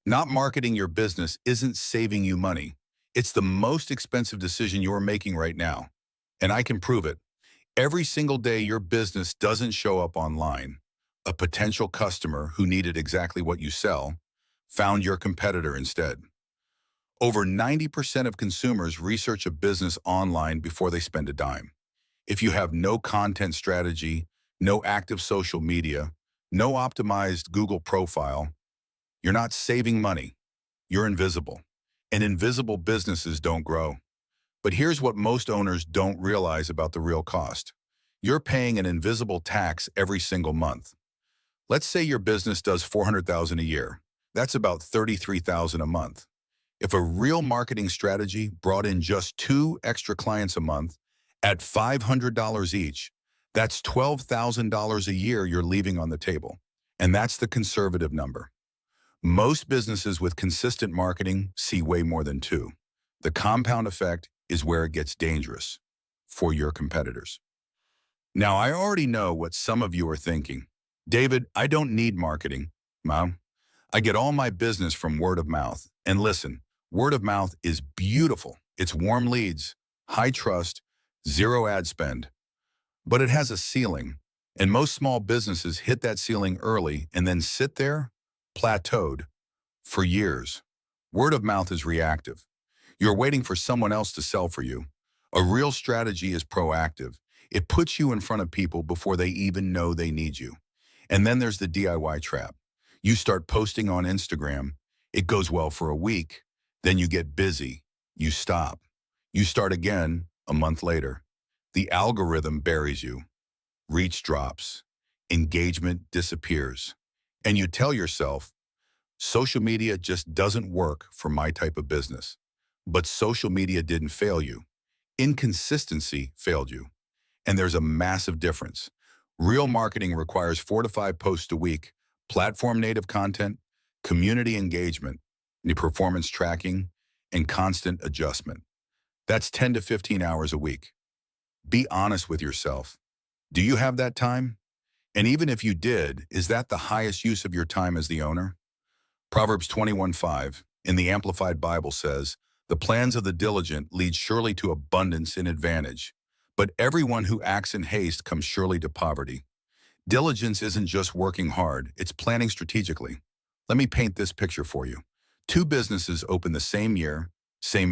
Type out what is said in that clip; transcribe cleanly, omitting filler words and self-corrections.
Not marketing your business isn't saving you money. It's the most expensive decision you're making right now. And I can prove it. Every single day your business doesn't show up online, a potential customer who needed exactly what you sell found your competitor instead. Over 90% of consumers research a business online before they spend a dime. If you have no content strategy, no active social media, no optimized Google profile, you're not saving money. You're invisible. And invisible businesses don't grow. But here's what most owners don't realize about the real cost. You're paying an invisible tax every single month. Let's say your business does 400,000 a year. That's about 33,000 a month. If a real marketing strategy brought in just 2 extra clients a month at $500 each, that's $12,000 a year you're leaving on the table. And that's the conservative number. Most businesses with consistent marketing see way more than two. The compound effect is where it gets dangerous for your competitors. Now, I already know what some of you are thinking. David, I don't need marketing. Mom, I get all my business from word of mouth. And listen, word of mouth is beautiful. It's warm leads, high trust, zero ad spend. But it has a ceiling. And most small businesses hit that ceiling early and then sit there, plateaued, for years. Word of mouth is reactive. You're waiting for someone else to sell for you. A real strategy is proactive. It puts you in front of people before they even know they need you. And then there's the DIY trap. You start posting on Instagram. It goes well for a week. Then you get busy. You stop. You start again a month later. The algorithm buries you. Reach drops. Engagement disappears. And you tell yourself, social media just doesn't work for my type of business. But social media didn't fail you. Inconsistency failed you. And there's a massive difference. Real marketing requires 4 to 5 posts a week, platform-native content, community engagement, the performance tracking, and constant adjustment. That's 10 to 15 hours a week. Be honest with yourself. Do you have that time? And even if you did, is that the highest use of your time as the owner? Proverbs 21:5 in the Amplified Bible says, "The plans of the diligent lead surely to abundance and advantage, but everyone who acts in haste comes surely to poverty." Diligence isn't just working hard, it's planning strategically. Let me paint this picture for you. Two businesses open the same year, same